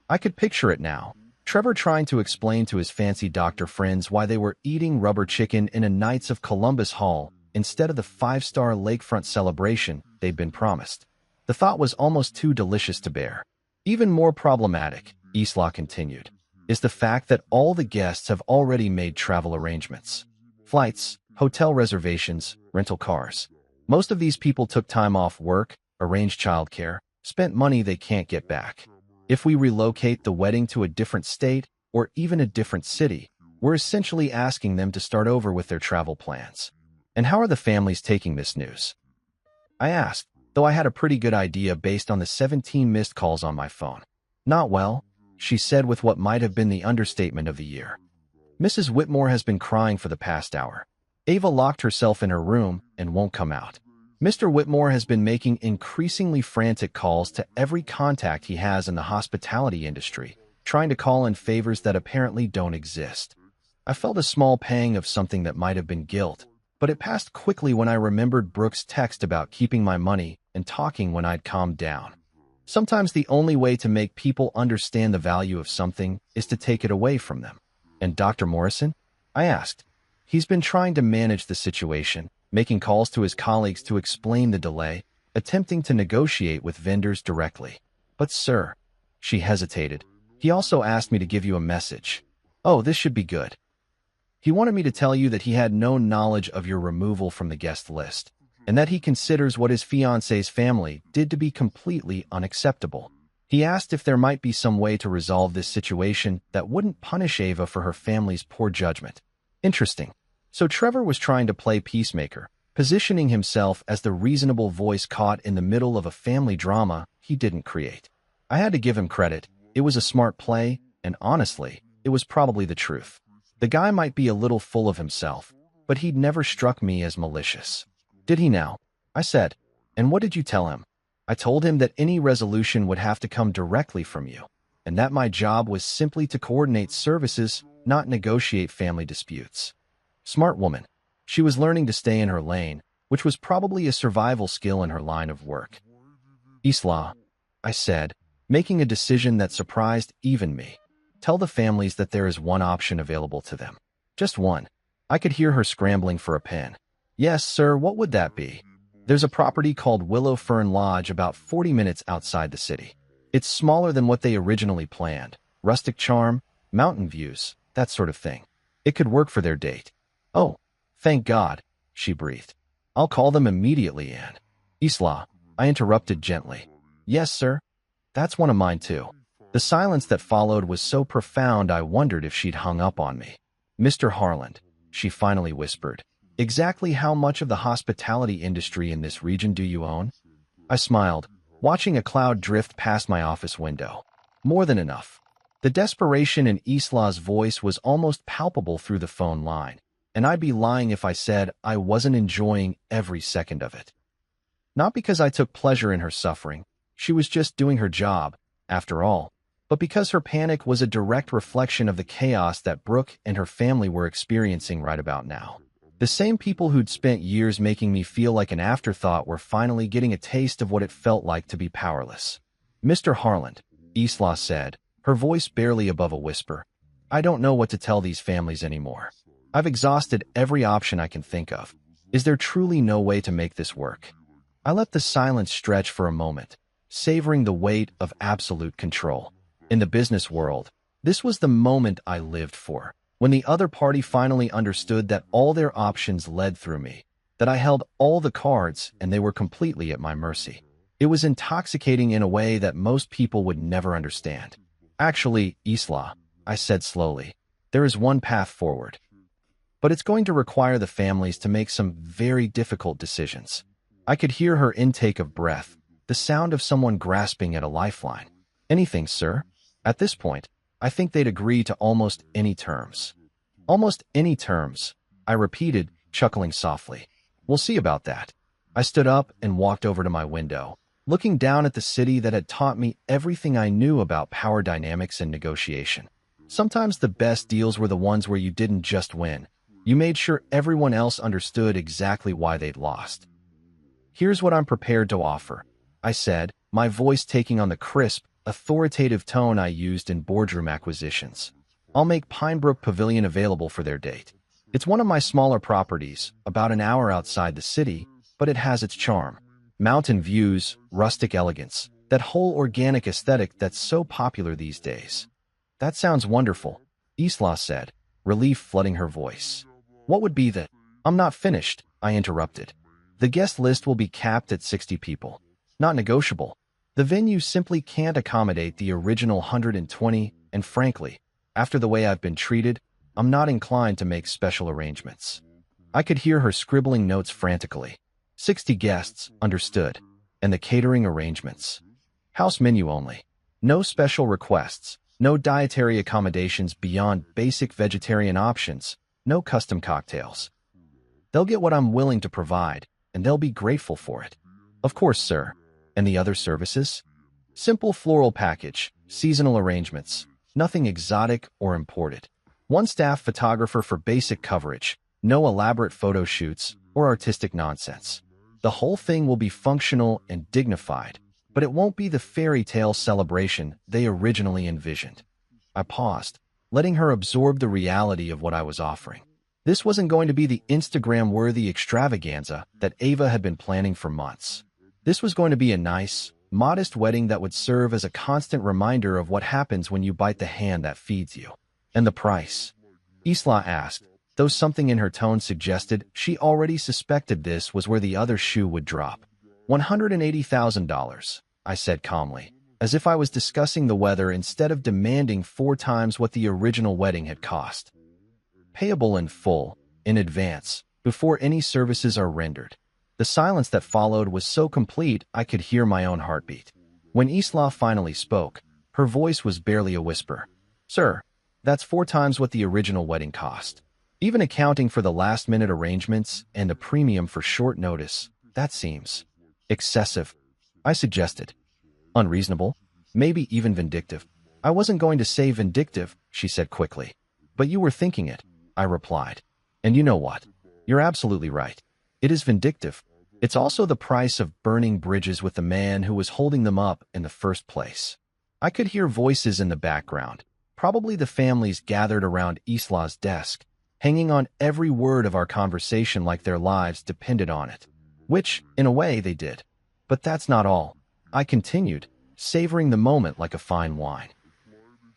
I could picture it now. Trevor trying to explain to his fancy doctor friends why they were eating rubber chicken in a Knights of Columbus hall instead of the 5-star lakefront celebration they'd been promised. The thought was almost too delicious to bear. Even more problematic, Isla continued, is the fact that all the guests have already made travel arrangements. Flights, hotel reservations, rental cars. Most of these people took time off work, arranged childcare, spent money they can't get back. If we relocate the wedding to a different state or even a different city, we're essentially asking them to start over with their travel plans. And how are the families taking this news? I asked, though I had a pretty good idea based on the 17 missed calls on my phone. Not well, she said with what might have been the understatement of the year. Mrs. Whitmore has been crying for the past hour. Ava locked herself in her room and won't come out. Mr. Whitmore has been making increasingly frantic calls to every contact he has in the hospitality industry, trying to call in favors that apparently don't exist. I felt a small pang of something that might have been guilt, but it passed quickly when I remembered Brooke's text about keeping my money and talking when I'd calmed down. Sometimes the only way to make people understand the value of something is to take it away from them. And Dr. Morrison? I asked. He's been trying to manage the situation, making calls to his colleagues to explain the delay, attempting to negotiate with vendors directly. But sir, she hesitated, he also asked me to give you a message. Oh, this should be good. He wanted me to tell you that he had no knowledge of your removal from the guest list, and that he considers what his fiancé's family did to be completely unacceptable. He asked if there might be some way to resolve this situation that wouldn't punish Ava for her family's poor judgment. Interesting. So Trevor was trying to play peacemaker, positioning himself as the reasonable voice caught in the middle of a family drama he didn't create. I had to give him credit. It was a smart play, and honestly, it was probably the truth. The guy might be a little full of himself, but he'd never struck me as malicious. Did he now? I said. And what did you tell him? I told him that any resolution would have to come directly from you, and that my job was simply to coordinate services, not negotiate family disputes. Smart woman. She was learning to stay in her lane, which was probably a survival skill in her line of work. Isla, I said, making a decision that surprised even me. Tell the families that there is one option available to them. Just one. I could hear her scrambling for a pen. Yes, sir, what would that be? There's a property called Willow Fern Lodge about 40 minutes outside the city. It's smaller than what they originally planned. Rustic charm, mountain views, that sort of thing. It could work for their date. Oh, thank God, she breathed. I'll call them immediately, Anne. Isla, I interrupted gently. Yes, sir. That's one of mine, too. The silence that followed was so profound I wondered if she'd hung up on me. Mr. Harland, she finally whispered, exactly how much of the hospitality industry in this region do you own? I smiled, watching a cloud drift past my office window. More than enough. The desperation in Isla's voice was almost palpable through the phone line, and I'd be lying if I said I wasn't enjoying every second of it. Not because I took pleasure in her suffering. She was just doing her job, after all, but because her panic was a direct reflection of the chaos that Brooke and her family were experiencing right about now. The same people who'd spent years making me feel like an afterthought were finally getting a taste of what it felt like to be powerless. Mr. Harland, Isla said, her voice barely above a whisper, I don't know what to tell these families anymore. I've exhausted every option I can think of. Is there truly no way to make this work? I let the silence stretch for a moment, savoring the weight of absolute control. In the business world, this was the moment I lived for, when the other party finally understood that all their options led through me, that I held all the cards and they were completely at my mercy. It was intoxicating in a way that most people would never understand. Actually, Isla, I said slowly, there is one path forward. But it's going to require the families to make some very difficult decisions. I could hear her intake of breath, the sound of someone grasping at a lifeline. Anything, sir? At this point, I think they'd agree to almost any terms. Almost any terms, I repeated, chuckling softly. We'll see about that. I stood up and walked over to my window, looking down at the city that had taught me everything I knew about power dynamics and negotiation. Sometimes the best deals were the ones where you didn't just win. You made sure everyone else understood exactly why they'd lost. Here's what I'm prepared to offer, I said, my voice taking on the crisp, authoritative tone I used in boardroom acquisitions. I'll make Pinebrook Pavilion available for their date. It's one of my smaller properties, about an hour outside the city, but it has its charm. Mountain views, rustic elegance, that whole organic aesthetic that's so popular these days. That sounds wonderful, Isla said, relief flooding her voice. What would be the— I'm not finished, I interrupted. The guest list will be capped at 60 people. Not negotiable. The venue simply can't accommodate the original 120, and frankly, after the way I've been treated, I'm not inclined to make special arrangements. I could hear her scribbling notes frantically. 60 guests, understood. And the catering arrangements. House menu only. No special requests. No dietary accommodations beyond basic vegetarian options. No custom cocktails. They'll get what I'm willing to provide, and they'll be grateful for it. Of course, sir. And the other services? Simple floral package, seasonal arrangements, nothing exotic or imported. One staff photographer for basic coverage, no elaborate photo shoots or artistic nonsense. The whole thing will be functional and dignified, but it won't be the fairy tale celebration they originally envisioned. I paused, letting her absorb the reality of what I was offering. This wasn't going to be the Instagram-worthy extravaganza that Ava had been planning for months. This was going to be a nice, modest wedding that would serve as a constant reminder of what happens when you bite the hand that feeds you. And the price? Isla asked, though something in her tone suggested she already suspected this was where the other shoe would drop. $180,000, I said calmly, as if I was discussing the weather instead of demanding 4 times what the original wedding had cost. Payable in full, in advance, before any services are rendered. The silence that followed was so complete I could hear my own heartbeat. When Isla finally spoke, her voice was barely a whisper. "Sir, that's 4 times what the original wedding cost. Even accounting for the last-minute arrangements and a premium for short notice, that seems excessive," I suggested. "Unreasonable? Maybe even vindictive." "I wasn't going to say vindictive," she said quickly. "But you were thinking it," I replied. "And you know what? You're absolutely right. It is vindictive. It's also the price of burning bridges with the man who was holding them up in the first place." I could hear voices in the background, probably the families gathered around Isla's desk, hanging on every word of our conversation like their lives depended on it. Which, in a way, they did. But that's not all. I continued, savoring the moment like a fine wine.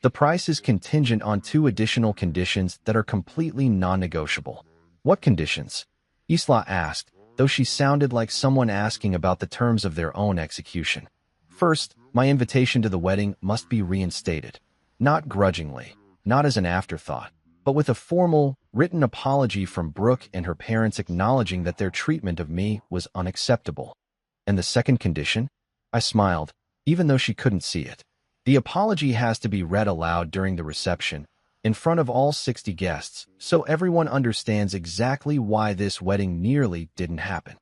"The price is contingent on 2 additional conditions that are completely non-negotiable." "What conditions?" Isla asked, though she sounded like someone asking about the terms of their own execution. "First, my invitation to the wedding must be reinstated. Not grudgingly, not as an afterthought, but with a formal, written apology from Brooke and her parents acknowledging that their treatment of me was unacceptable." "And the second condition?" I smiled, even though she couldn't see it. "The apology has to be read aloud during the reception, in front of all 60 guests, so everyone understands exactly why this wedding nearly didn't happen."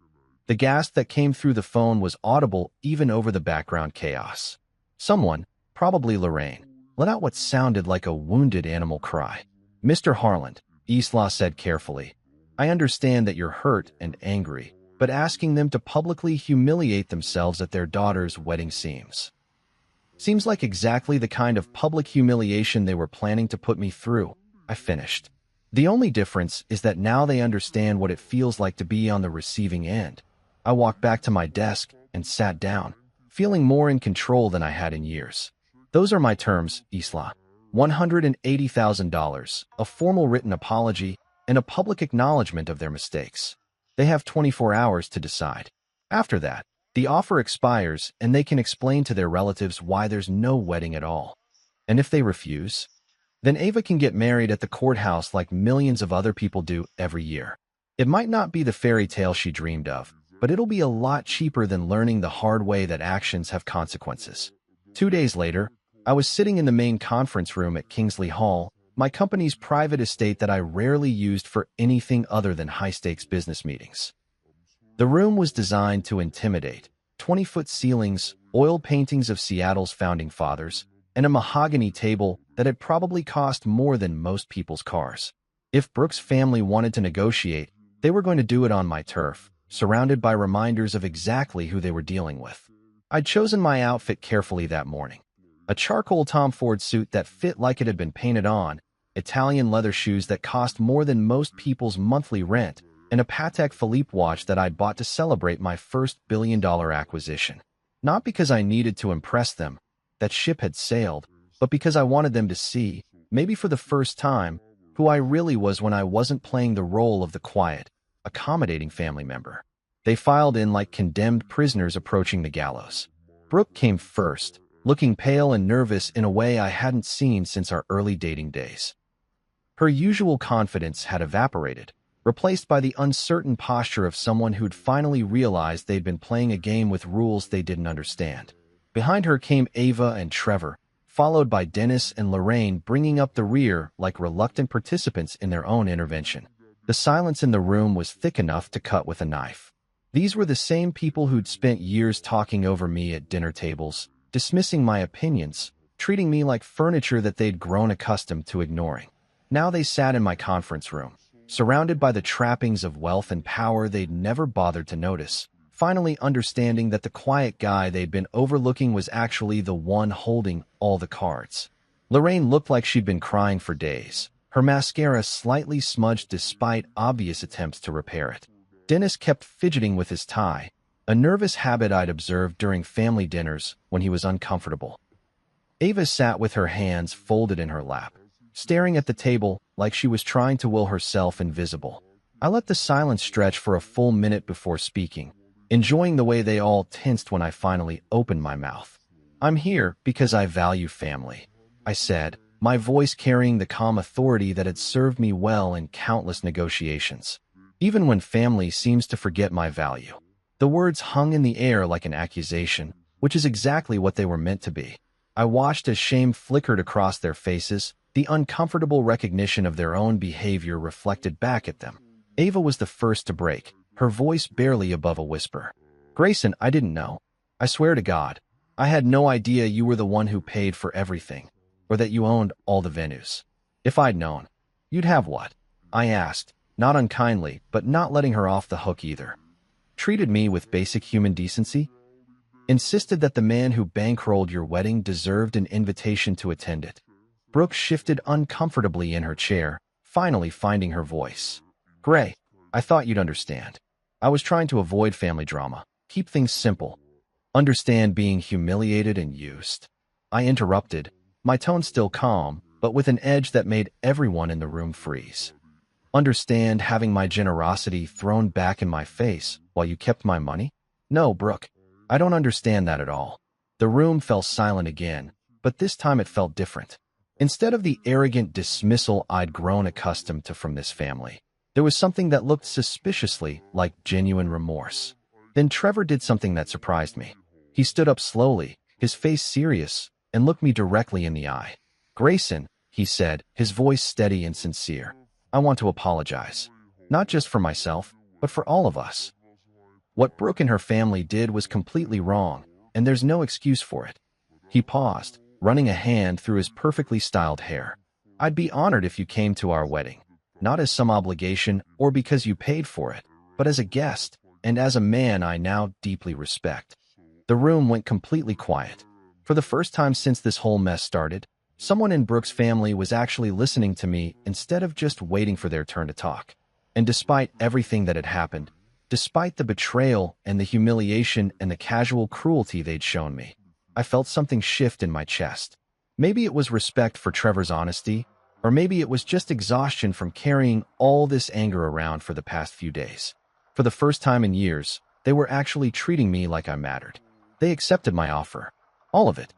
The gasp that came through the phone was audible even over the background chaos. Someone, probably Lorraine, let out what sounded like a wounded animal cry. "Mr. Harland," Isla said carefully, "I understand that you're hurt and angry, but asking them to publicly humiliate themselves at their daughter's wedding seems like exactly the kind of public humiliation they were planning to put me through," I finished. "The only difference is that now they understand what it feels like to be on the receiving end." I walked back to my desk and sat down, feeling more in control than I had in years. "Those are my terms, Isla. $180,000, a formal written apology, and a public acknowledgement of their mistakes. They have 24 hours to decide. After that, the offer expires and they can explain to their relatives why there's no wedding at all. And if they refuse, then Ava can get married at the courthouse like millions of other people do every year. It might not be the fairy tale she dreamed of, but it'll be a lot cheaper than learning the hard way that actions have consequences." 2 days later, I was sitting in the main conference room at Kingsley Hall, my company's private estate that I rarely used for anything other than high-stakes business meetings. The room was designed to intimidate: 20-foot ceilings, oil paintings of Seattle's founding fathers, and a mahogany table that had probably cost more than most people's cars. If Brooke's family wanted to negotiate, they were going to do it on my turf, surrounded by reminders of exactly who they were dealing with. I'd chosen my outfit carefully that morning. A charcoal Tom Ford suit that fit like it had been painted on, Italian leather shoes that cost more than most people's monthly rent, and a Patek Philippe watch that I'd bought to celebrate my first billion-dollar acquisition. Not because I needed to impress them, that ship had sailed, but because I wanted them to see, maybe for the first time, who I really was when I wasn't playing the role of the quiet, accommodating family member. They filed in like condemned prisoners approaching the gallows. Brooke came first, looking pale and nervous in a way I hadn't seen since our early dating days. Her usual confidence had evaporated, replaced by the uncertain posture of someone who'd finally realized they'd been playing a game with rules they didn't understand. Behind her came Ava and Trevor, followed by Dennis and Lorraine bringing up the rear like reluctant participants in their own intervention. The silence in the room was thick enough to cut with a knife. These were the same people who'd spent years talking over me at dinner tables, dismissing my opinions, treating me like furniture that they'd grown accustomed to ignoring. Now they sat in my conference room, surrounded by the trappings of wealth and power they'd never bothered to notice, finally understanding that the quiet guy they'd been overlooking was actually the one holding all the cards. Lorraine looked like she'd been crying for days, her mascara slightly smudged despite obvious attempts to repair it. Dennis kept fidgeting with his tie, a nervous habit I'd observed during family dinners when he was uncomfortable. Ava sat with her hands folded in her lap, staring at the table like she was trying to will herself invisible. I let the silence stretch for a full minute before speaking, enjoying the way they all tensed when I finally opened my mouth. "I'm here because I value family," I said, my voice carrying the calm authority that had served me well in countless negotiations. even when family seems to forget my value. The words hung in the air like an accusation, which is exactly what they were meant to be. I watched as shame flickered across their faces, the uncomfortable recognition of their own behavior reflected back at them. Ava was the first to break, her voice barely above a whisper. "Grayson, I didn't know. I swear to God, I had no idea you were the one who paid for everything, or that you owned all the venues. If I'd known, you'd have what?" I asked, not unkindly, but not letting her off the hook either. "Treated me with basic human decency? Insisted that the man who bankrolled your wedding deserved an invitation to attend it." Brooke shifted uncomfortably in her chair, finally finding her voice. "Gray, I thought you'd understand. I was trying to avoid family drama, keep things simple. Understand being humiliated and used." I interrupted, my tone still calm, but with an edge that made everyone in the room freeze. "Understand having my generosity thrown back in my face while you kept my money? No, Brooke, I don't understand that at all." The room fell silent again, but this time it felt different. Instead of the arrogant dismissal I'd grown accustomed to from this family, there was something that looked suspiciously like genuine remorse. Then Trevor did something that surprised me. He stood up slowly, his face serious, and looked me directly in the eye. "Grayson," he said, his voice steady and sincere, "I want to apologize. Not just for myself, but for all of us. What Brooke and her family did was completely wrong, and there's no excuse for it." He paused, running a hand through his perfectly styled hair. "I'd be honored if you came to our wedding, not as some obligation or because you paid for it, but as a guest, and as a man I now deeply respect." The room went completely quiet. For the first time since this whole mess started, someone in Brooke's family was actually listening to me instead of just waiting for their turn to talk. And despite everything that had happened, despite the betrayal and the humiliation and the casual cruelty they'd shown me, I felt something shift in my chest. Maybe it was respect for Trevor's honesty, or maybe it was just exhaustion from carrying all this anger around for the past few days. For the first time in years, they were actually treating me like I mattered. They accepted my offer. All of it.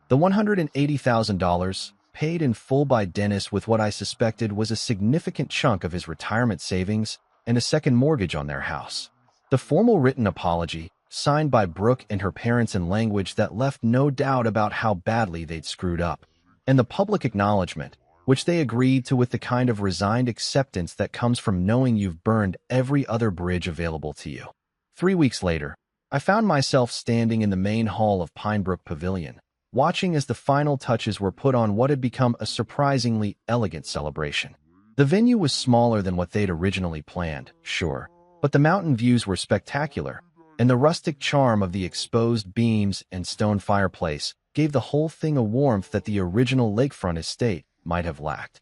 The $180,000, paid in full by Dennis with what I suspected was a significant chunk of his retirement savings and a second mortgage on their house. The formal written apology, signed by Brooke and her parents in language that left no doubt about how badly they'd screwed up. And the public acknowledgement, which they agreed to with the kind of resigned acceptance that comes from knowing you've burned every other bridge available to you. 3 weeks later, I found myself standing in the main hall of Pinebrook Pavilion, watching as the final touches were put on what had become a surprisingly elegant celebration. The venue was smaller than what they'd originally planned, sure, but the mountain views were spectacular, and the rustic charm of the exposed beams and stone fireplace gave the whole thing a warmth that the original lakefront estate might have lacked.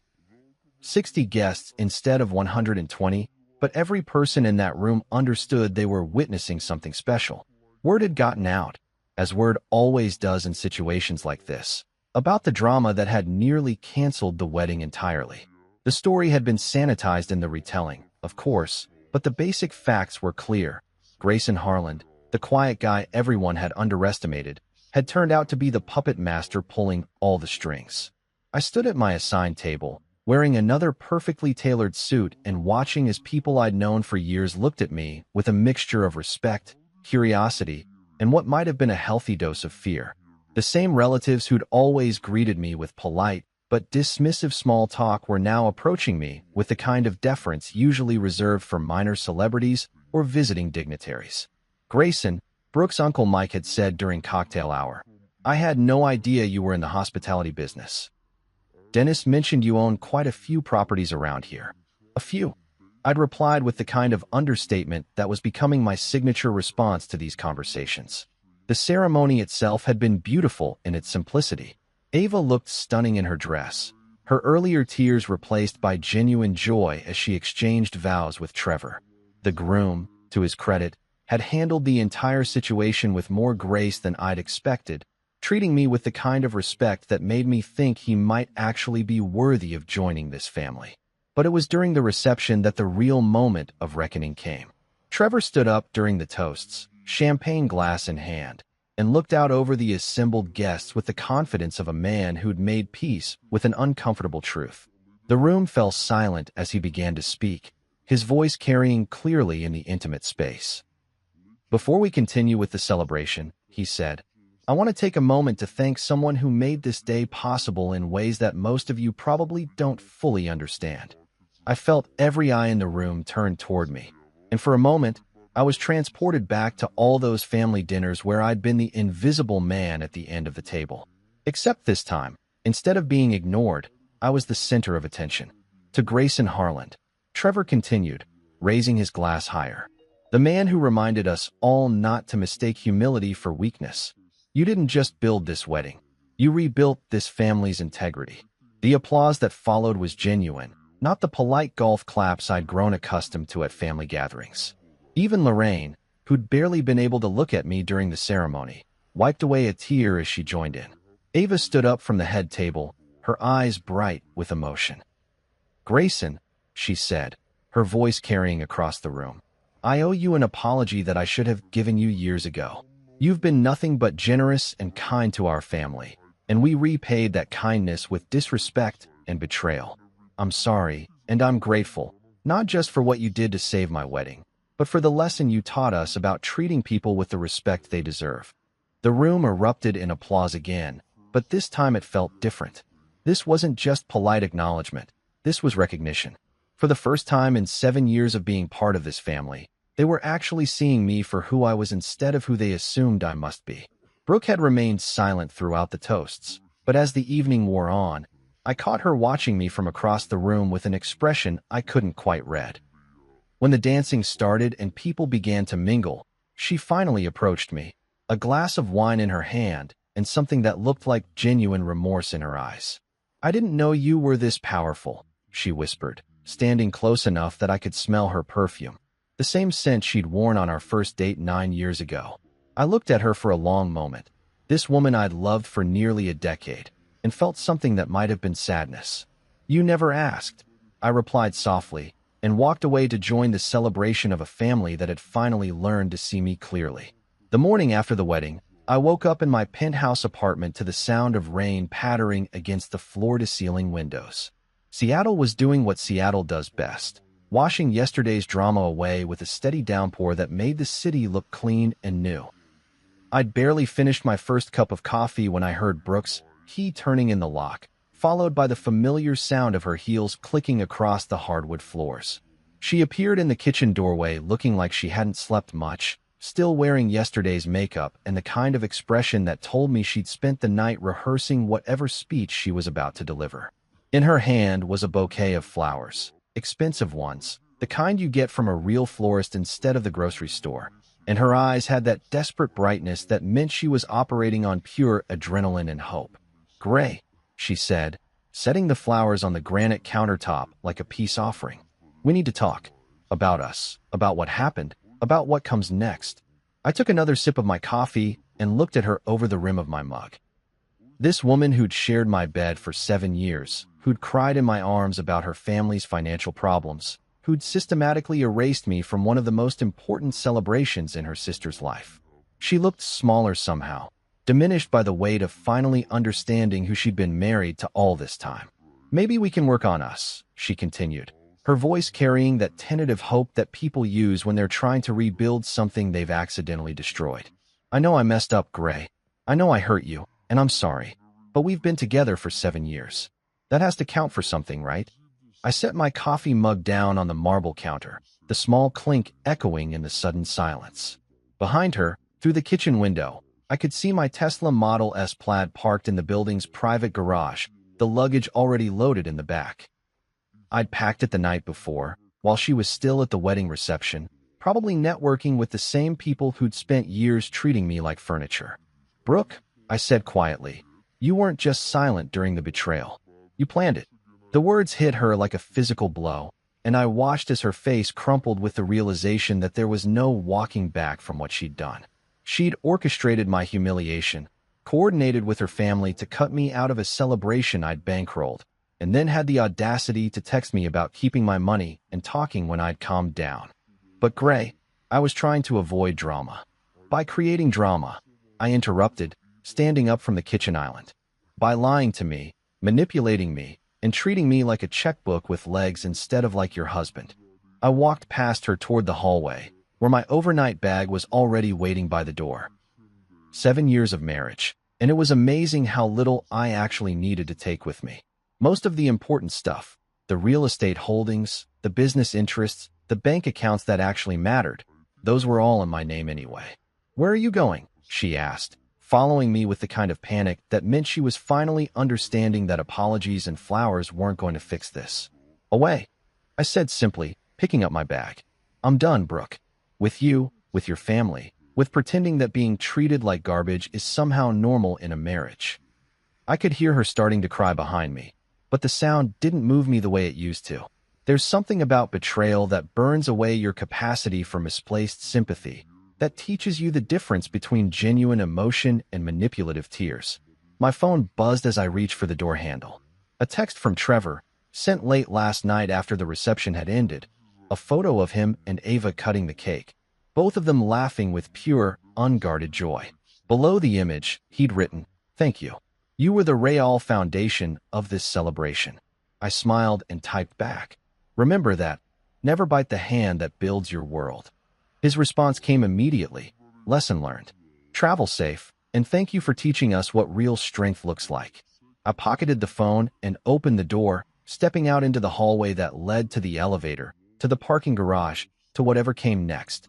60 guests instead of 120, but every person in that room understood they were witnessing something special. Word had gotten out, as word always does in situations like this, about the drama that had nearly canceled the wedding entirely. The story had been sanitized in the retelling, of course, but the basic facts were clear. Grayson Harland, the quiet guy everyone had underestimated, had turned out to be the puppet master pulling all the strings. I stood at my assigned table, wearing another perfectly tailored suit and watching as people I'd known for years looked at me with a mixture of respect, curiosity, and what might have been a healthy dose of fear. The same relatives who'd always greeted me with polite but dismissive small talk were now approaching me with the kind of deference usually reserved for minor celebrities or visiting dignitaries. "Grayson," Brooke's Uncle Mike had said during cocktail hour, "I had no idea you were in the hospitality business. Dennis mentioned you own quite a few properties around here." "A few," I'd replied with the kind of understatement that was becoming my signature response to these conversations. The ceremony itself had been beautiful in its simplicity. Ava looked stunning in her dress, her earlier tears replaced by genuine joy as she exchanged vows with Trevor. The groom, to his credit, had handled the entire situation with more grace than I'd expected, treating me with the kind of respect that made me think he might actually be worthy of joining this family. But it was during the reception that the real moment of reckoning came. Trevor stood up during the toasts, champagne glass in hand, and looked out over the assembled guests with the confidence of a man who'd made peace with an uncomfortable truth. The room fell silent as he began to speak, his voice carrying clearly in the intimate space. "Before we continue with the celebration," he said, "I want to take a moment to thank someone who made this day possible in ways that most of you probably don't fully understand." I felt every eye in the room turn toward me, and for a moment, I was transported back to all those family dinners where I'd been the invisible man at the end of the table. Except this time, instead of being ignored, I was the center of attention. To Grayson Harland, Trevor continued, raising his glass higher. "The man who reminded us all not to mistake humility for weakness. You didn't just build this wedding. You rebuilt this family's integrity." The applause that followed was genuine, not the polite golf claps I'd grown accustomed to at family gatherings. Even Lorraine, who'd barely been able to look at me during the ceremony, wiped away a tear as she joined in. Ava stood up from the head table, her eyes bright with emotion. "Grayson," she said, her voice carrying across the room, "I owe you an apology that I should have given you years ago. You've been nothing but generous and kind to our family, and we repaid that kindness with disrespect and betrayal. I'm sorry, and I'm grateful, not just for what you did to save my wedding, but for the lesson you taught us about treating people with the respect they deserve." The room erupted in applause again, but this time it felt different. This wasn't just polite acknowledgement. This was recognition. For the first time in 7 years of being part of this family, they were actually seeing me for who I was instead of who they assumed I must be. Brooke had remained silent throughout the toasts, but as the evening wore on, I caught her watching me from across the room with an expression I couldn't quite read. When the dancing started and people began to mingle, she finally approached me, a glass of wine in her hand and something that looked like genuine remorse in her eyes. "I didn't know you were this powerful," she whispered, standing close enough that I could smell her perfume, the same scent she'd worn on our first date 9 years ago. I looked at her for a long moment, this woman I'd loved for nearly a decade, and felt something that might have been sadness. "You never asked," I replied softly, and walked away to join the celebration of a family that had finally learned to see me clearly. The morning after the wedding, I woke up in my penthouse apartment to the sound of rain pattering against the floor-to-ceiling windows. Seattle was doing what Seattle does best, washing yesterday's drama away with a steady downpour that made the city look clean and new. I'd barely finished my first cup of coffee when I heard Brooke's key turning in the lock, followed by the familiar sound of her heels clicking across the hardwood floors. She appeared in the kitchen doorway looking like she hadn't slept much, still wearing yesterday's makeup and the kind of expression that told me she'd spent the night rehearsing whatever speech she was about to deliver. In her hand was a bouquet of flowers, expensive ones, the kind you get from a real florist instead of the grocery store, and her eyes had that desperate brightness that meant she was operating on pure adrenaline and hope. "Gray," she said, setting the flowers on the granite countertop like a peace offering. "We need to talk. About us, about what happened, about what comes next." I took another sip of my coffee and looked at her over the rim of my mug. This woman who'd shared my bed for 7 years, who'd cried in my arms about her family's financial problems, who'd systematically erased me from one of the most important celebrations in her sister's life. She looked smaller somehow, diminished by the weight of finally understanding who she'd been married to all this time. "Maybe we can work on us," she continued, her voice carrying that tentative hope that people use when they're trying to rebuild something they've accidentally destroyed. "I know I messed up, Gray. I know I hurt you, and I'm sorry. But we've been together for 7 years. That has to count for something, right?" I set my coffee mug down on the marble counter, the small clink echoing in the sudden silence. Behind her, through the kitchen window, I could see my Tesla Model S Plaid parked in the building's private garage, the luggage already loaded in the back. I'd packed it the night before, while she was still at the wedding reception, probably networking with the same people who'd spent years treating me like furniture. "Brooke," I said quietly, "you weren't just silent during the betrayal. You planned it." The words hit her like a physical blow, and I watched as her face crumpled with the realization that there was no walking back from what she'd done. She'd orchestrated my humiliation, coordinated with her family to cut me out of a celebration I'd bankrolled, and then had the audacity to text me about keeping my money and talking when I'd calmed down. "But Gray," I was trying to avoid drama. "By creating drama," I interrupted, standing up from the kitchen island. "By lying to me, manipulating me, and treating me like a checkbook with legs instead of like your husband." I walked past her toward the hallway, where my overnight bag was already waiting by the door. 7 years of marriage, and it was amazing how little I actually needed to take with me. Most of the important stuff, the real estate holdings, the business interests, the bank accounts that actually mattered, those were all in my name anyway. "Where are you going?" she asked, following me with the kind of panic that meant she was finally understanding that apologies and flowers weren't going to fix this. "Away," I said simply, picking up my bag. "I'm done, Brooke. With you, with your family, with pretending that being treated like garbage is somehow normal in a marriage." I could hear her starting to cry behind me, but the sound didn't move me the way it used to. There's something about betrayal that burns away your capacity for misplaced sympathy, that teaches you the difference between genuine emotion and manipulative tears. My phone buzzed as I reached for the door handle. A text from Trevor, sent late last night after the reception had ended, a photo of him and Ava cutting the cake, both of them laughing with pure, unguarded joy. Below the image, he'd written, "Thank you. You were the real foundation of this celebration." I smiled and typed back, "Remember that. Never bite the hand that builds your world." His response came immediately. "Lesson learned. Travel safe, and thank you for teaching us what real strength looks like." I pocketed the phone and opened the door, stepping out into the hallway that led to the elevator, to the parking garage, to whatever came next.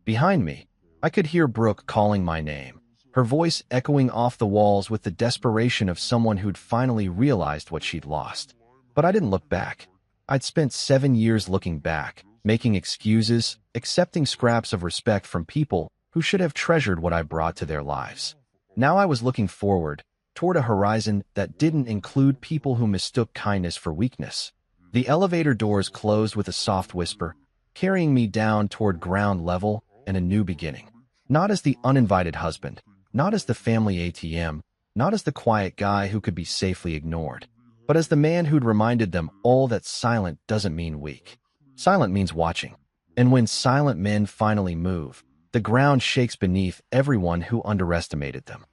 Behind me, I could hear Brooke calling my name, her voice echoing off the walls with the desperation of someone who'd finally realized what she'd lost. But I didn't look back. I'd spent 7 years looking back, making excuses, accepting scraps of respect from people who should have treasured what I brought to their lives. Now I was looking forward, toward a horizon that didn't include people who mistook kindness for weakness. The elevator doors closed with a soft whisper, carrying me down toward ground level and a new beginning. Not as the uninvited husband, not as the family ATM, not as the quiet guy who could be safely ignored, but as the man who'd reminded them all that silent doesn't mean weak. Silent means watching. And when silent men finally move, the ground shakes beneath everyone who underestimated them.